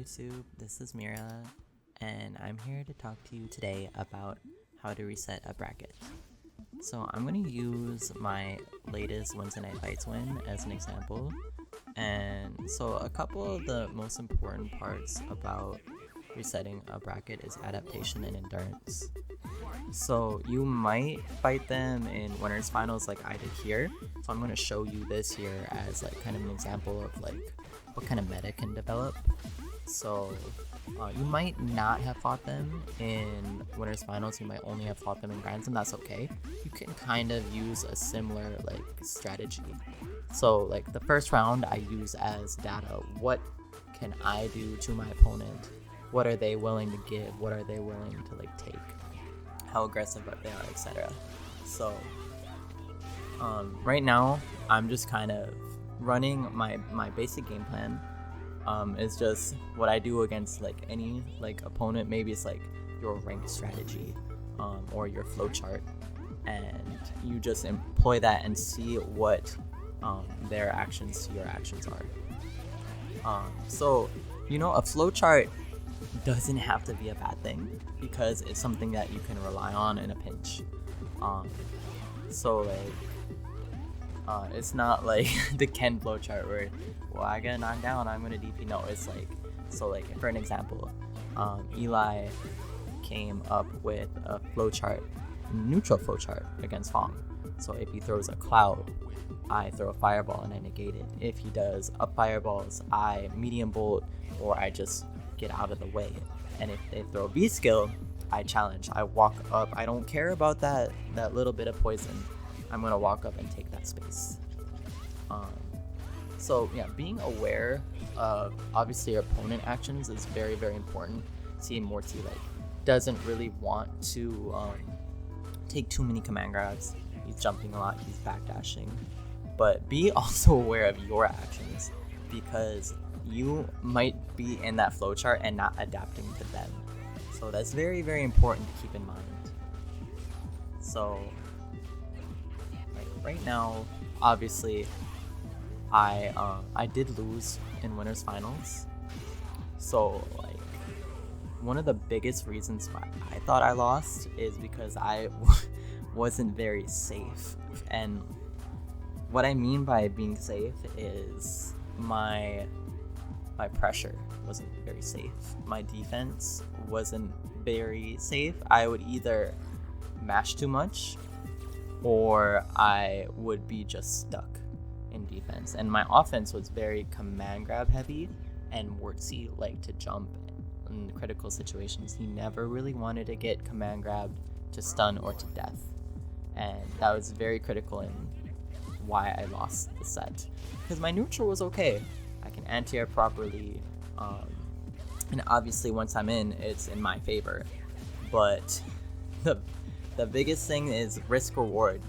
YouTube, this is Mira, and I'm here to talk to you today about how to reset a bracket. So I'm going to use my latest Wednesday Night Fights win as an example, and so a couple of the most important parts about resetting a bracket is adaptation and endurance. So you might fight them in winners finals like I did here, so I'm going to show you this here as like kind of an example of like what kind of meta can develop. So you might not have fought them in winners finals, you might only have fought them in grands, and that's okay. You can kind of use a similar like strategy. So like the first round I use as data. What can I do to my opponent? What are they willing to give? What are they willing to like take? How aggressive they are, etc. So right now I'm just kind of running my basic game plan. Is just what I do against like any like opponent. Maybe it's like your ranked strategy or your flowchart, and you just employ that and see what their actions to your actions are. So you know, a flowchart doesn't have to be a bad thing because it's something that you can rely on in a pinch. So like it's not like the Ken flowchart where, well, I get knocked down, I'm gonna DP. No, it's like, so like for an example, Eli came up with a flowchart, neutral flowchart against F.A.N.G. So if he throws a cloud, I throw a fireball and I negate it. If he does up fireballs, I medium bolt or I just get out of the way. And if they throw B skill, I challenge. I walk up. I don't care about that little bit of poison. I'm gonna walk up and take that space. So yeah, being aware of obviously your opponent actions is very, very important. See, Morty like doesn't really want to take too many command grabs. He's jumping a lot. He's backdashing. But be also aware of your actions because you might be in that flowchart and not adapting to them. So that's very, very important to keep in mind. So like right now, obviously, I did lose in winners finals. So like one of the biggest reasons why I thought I lost is because I wasn't very safe. And what I mean by being safe is my pressure wasn't very safe. My defense wasn't very safe. I would either mash too much or I would be just stuck in defense. And my offense was very command grab heavy, and Wurtzy liked to jump in critical situations. He never really wanted to get command grabbed to stun or to death. And that was very critical in why I lost the set. Because my neutral was okay. I can anti-air properly, and obviously once I'm in, it's in my favor. But the biggest thing is risk reward.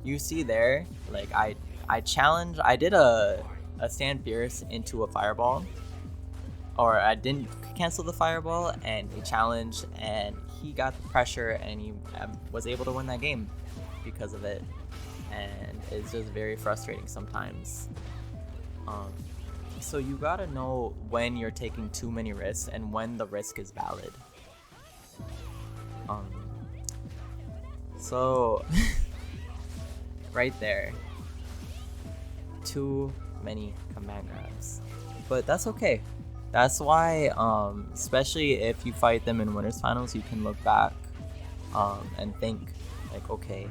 You see there, like I did a stand fierce into a fireball, or I didn't cancel the fireball, and he challenged, and he got the pressure, and he was able to win that game because of it. And it's just very frustrating sometimes. So you gotta know when you're taking too many risks and when the risk is valid. So right there, too many command grabs, but that's okay. That's why, especially if you fight them in winners finals, you can look back and think like, okay,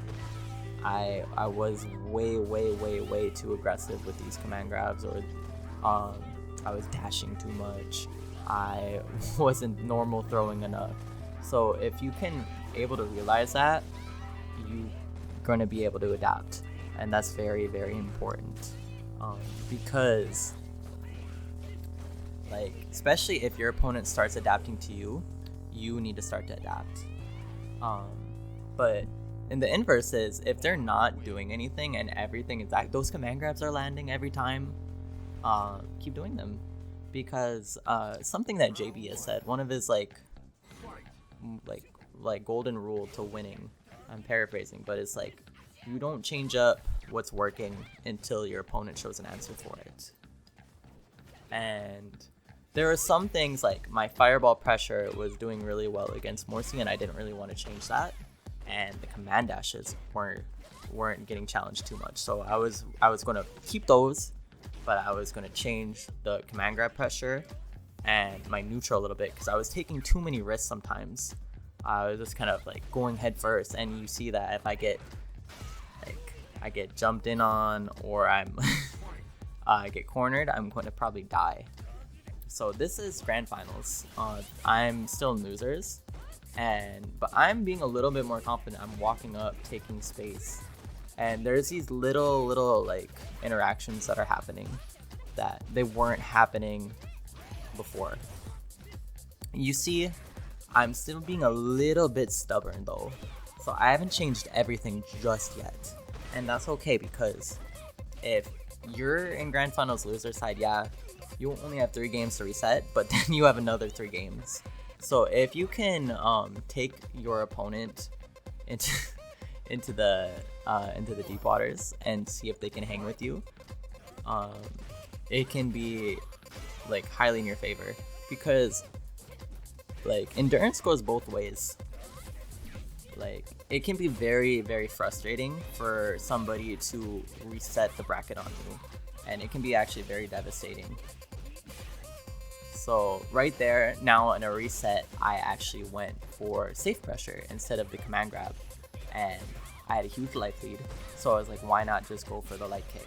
I was way too aggressive with these command grabs, or I was dashing too much. I wasn't normal throwing enough. So if you can able to realize that, you're gonna be able to adapt, and that's very, very important. Because like, especially if your opponent starts adapting to you, you need to start to adapt. But in the inverse is, if they're not doing anything and everything is that those command grabs are landing every time, keep doing them. Because something that JB has said, one of his like golden rule to winning, I'm paraphrasing, but it's like, you don't change up what's working until your opponent shows an answer for it. And there were some things like my fireball pressure was doing really well against Morsi, and I didn't really want to change that. And the command dashes weren't getting challenged too much, so I was going to keep those, but I was going to change the command grab pressure and my neutral a little bit because I was taking too many risks sometimes. I was just kind of like going head first, and you see that if I get jumped in on, or I get cornered, I'm going to probably die. So this is grand finals. I'm still in losers, but I'm being a little bit more confident. I'm walking up, taking space, and there's these little like interactions that are happening that they weren't happening before. You see, I'm still being a little bit stubborn though, so I haven't changed everything just yet, and that's okay, because if you're in grand finals loser side, yeah, you only have 3 games to reset, but then you have another 3 games. So if you can take your opponent into the deep waters and see if they can hang with you, it can be like highly in your favor, because like endurance goes both ways. Like it can be very, very frustrating for somebody to reset the bracket on you, and it can be actually very devastating. So right there, now in a reset, I actually went for safe pressure instead of the command grab, and I had a huge life lead, so I was like, why not just go for the light kick?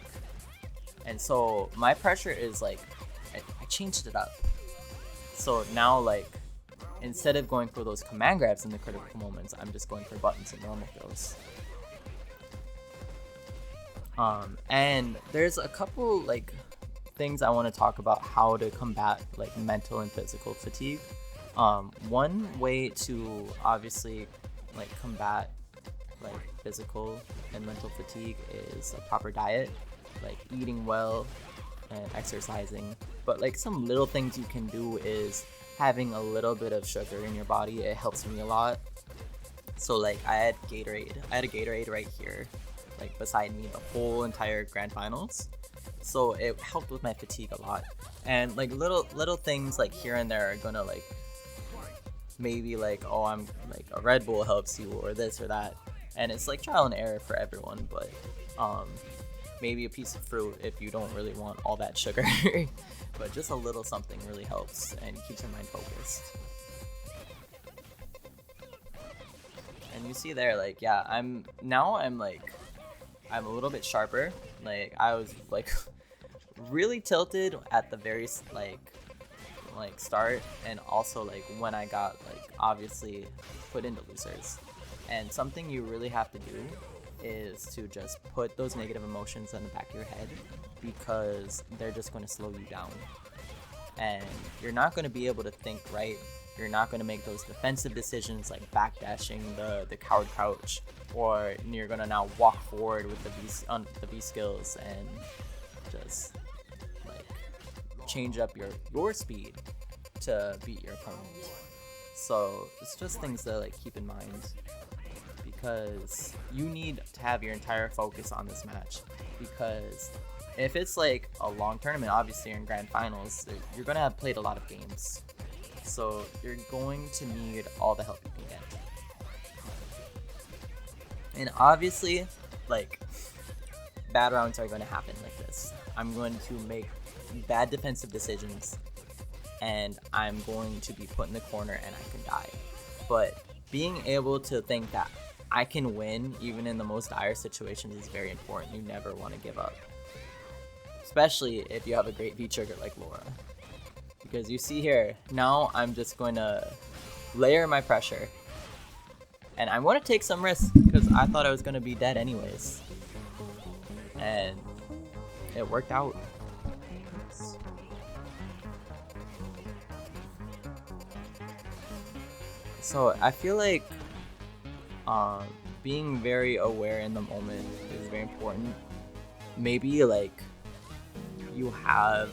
And so my pressure is like, I changed it up. So now, like, instead of going for those command grabs in the critical moments, I'm just going for buttons and normal throws. And there's a couple like things I want to talk about how to combat like mental and physical fatigue. One way to obviously like combat like physical and mental fatigue is a proper diet, like eating well and exercising. But like some little things you can do is having a little bit of sugar in your body. It helps me a lot. So like I had a Gatorade right here, like beside me the whole entire grand finals. So it helped with my fatigue a lot. And like little things like here and there are gonna like maybe like, oh, I'm like a Red Bull helps you or this or that, and it's like trial and error for everyone. But maybe a piece of fruit if you don't really want all that sugar. But just a little something really helps and keeps your mind focused. And you see there, like, yeah, I'm a little bit sharper. Like I was like really tilted at the very like start, and also like when I got like obviously put into losers. And something you really have to do is to just put those negative emotions in the back of your head, because they're just going to slow you down, and you're not going to be able to think right. You're not going to make those defensive decisions like backdashing the coward crouch, or you're going to now walk forward with the V skills and just like change up your speed to beat your opponent. So it's just things to like keep in mind, because you need to have your entire focus on this match. Because if it's like a long tournament, obviously you're in grand finals, you're going to have played a lot of games. So you're going to need all the help you can get. And obviously, like, bad rounds are going to happen like this. I'm going to make bad defensive decisions, and I'm going to be put in the corner and I can die. But being able to think that I can win even in the most dire situations is very important. You never want to give up, especially if you have a great V-trigger like Laura. Because you see here, now I'm just going to layer my pressure. And I'm going to take some risks, because I thought I was going to be dead anyways. And it worked out. So I feel like being very aware in the moment is very important. Maybe like you have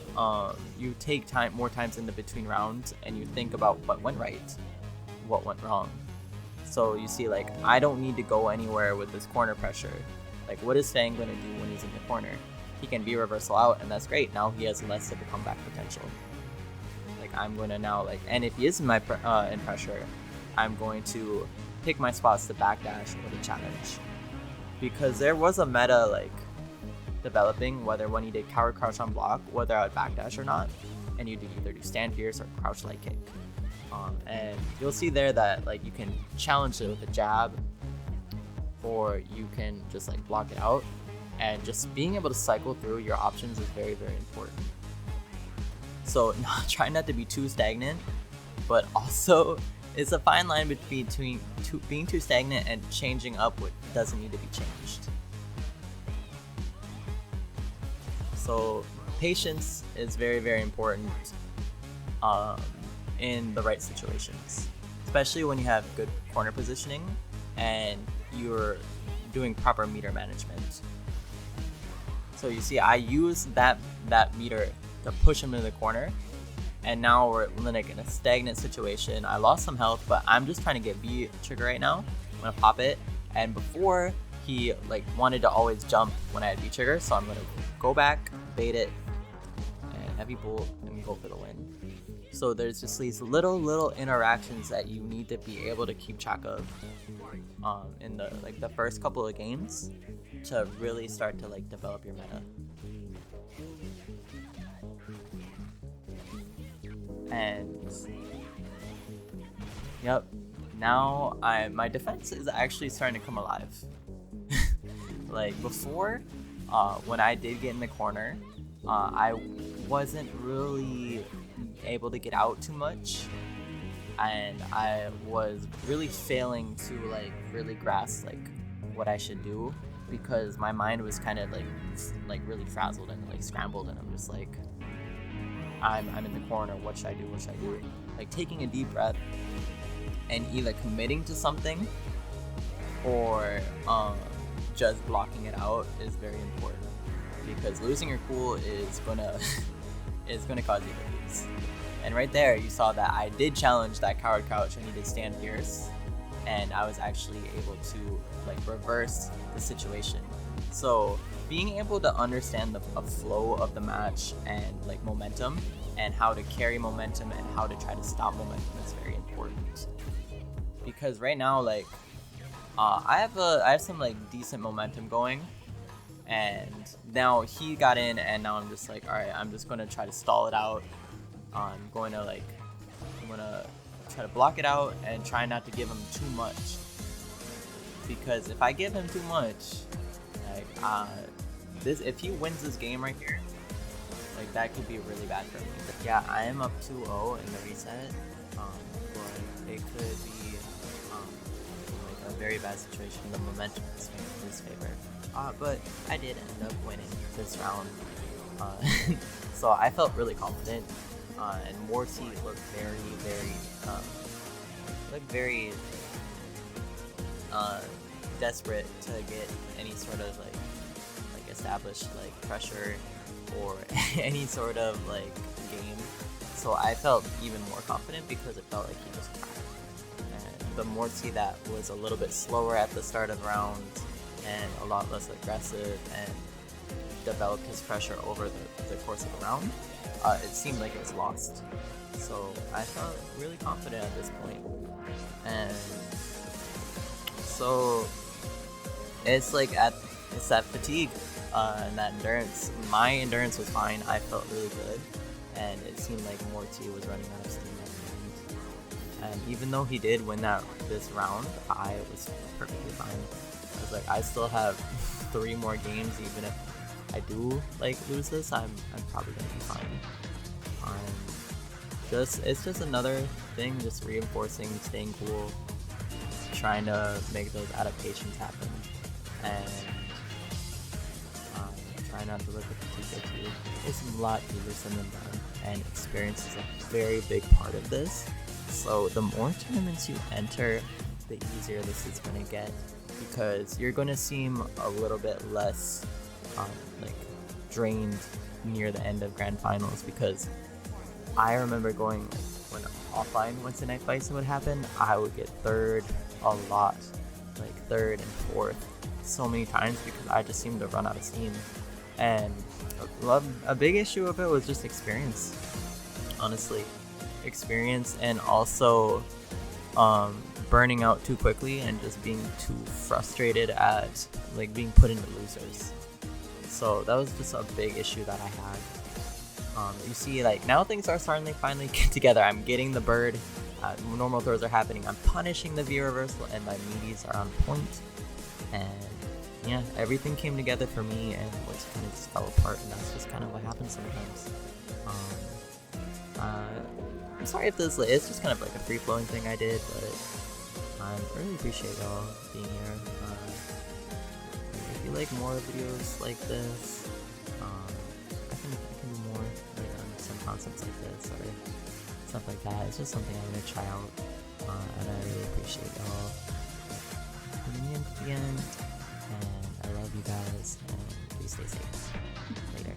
you take more times in the between rounds, and you think about what went right, what went wrong. So you see, like, I don't need to go anywhere with this corner pressure. Like, what is F.A.N.G going to do when he's in the corner? He can be reversal out, and that's great. Now he has less of a comeback potential. Like, I'm going to now like, and if he is in my in pressure, I'm going to pick my spots to backdash or to challenge, because there was a meta like developing whether when you did coward crouch on block, whether I would backdash or not, and you either do stand fierce or crouch light kick. And you'll see there that like you can challenge it with a jab, or you can just like block it out, and just being able to cycle through your options is very, very important. So try not to be too stagnant, but also it's a fine line between being too stagnant and changing up what doesn't need to be changed. So patience is very, very important in the right situations, especially when you have good corner positioning and you're doing proper meter management. So you see, I used that meter to push him into the corner, and now we're like in a stagnant situation. I lost some health, but I'm just trying to get B trigger right now. I'm gonna pop it, and before he like wanted to always jump when I had B trigger, so I'm gonna go back, bait it, and heavy bolt, and go for the win. So there's just these little interactions that you need to be able to keep track of in the first couple of games to really start to like develop your meta. And yep, now my defense is actually starting to come alive. Like before, when I did get in the corner, I wasn't really able to get out too much, and I was really failing to like really grasp like what I should do, because my mind was kind of like really frazzled and like scrambled, and I'm just like, I'm in the corner, what should I do? Like taking a deep breath and either committing to something or just blocking it out is very important, because losing your cool is gonna cause you to lose. And right there you saw that I did challenge that coward couch and he did stand fierce, and I was actually able to like reverse the situation. So being able to understand the flow of the match and like momentum, and how to carry momentum and how to try to stop momentum is very important. Because right now, like I have some like decent momentum going, and now he got in, and now I'm just like, all right, I'm just gonna try to stall it out. I'm gonna try to block it out and try not to give him too much, because if I give him too much, like if he wins this game right here, like that could be really bad for me. Yeah, I am up 2-0 in the reset, but it could be like a very bad situation. The momentum is in his favor, but I did end up winning this round, so I felt really confident, and Morty looked very desperate to get any sort of like established like pressure or any sort of like game. So I felt even more confident because it felt like he was cracked. And the Morty that was a little bit slower at the start of round and a lot less aggressive and developed his pressure over the course of the round, it seemed like it was lost. So I felt really confident at this point. And so it's that fatigue and that endurance. My endurance was fine. I felt really good, and it seemed like Morty was running out of steam at the end. And even though he did win this round, I was perfectly fine. I was like, I still have 3 more games. Even if I do like lose this, I'm probably gonna be fine. It's just another thing, just reinforcing, staying cool, trying to make those adaptations happen, and try not to look at the TK2. It's a lot easier said than done, and experience is a very big part of this. So the more tournaments you enter, the easier this is going to get, because you're going to seem a little bit less like drained near the end of grand finals. Because I remember going when offline Wednesday night fights would happen, I would get third a lot, like third and fourth so many times, because I just seemed to run out of steam. And a big issue of it was just experience, honestly. experience, and also burning out too quickly and just being too frustrated at like being put into losers. So that was just a big issue that I had. You see, like now things are starting to finally get together. I'm getting the bird. Normal throws are happening. I'm punishing the V reversal, and my meaties are on point. And yeah, everything came together for me, and what's kind of just fell apart. And that's just kind of what happens sometimes. I'm sorry if this it's just kind of like a free flowing thing I did, but I really appreciate y'all being here. If you like more videos like this, I can do more like, on some concepts like this or stuff like that. It's just something I'm gonna try out, and I really appreciate y'all tuning in to the end. And I love you guys, and please stay safe. Later.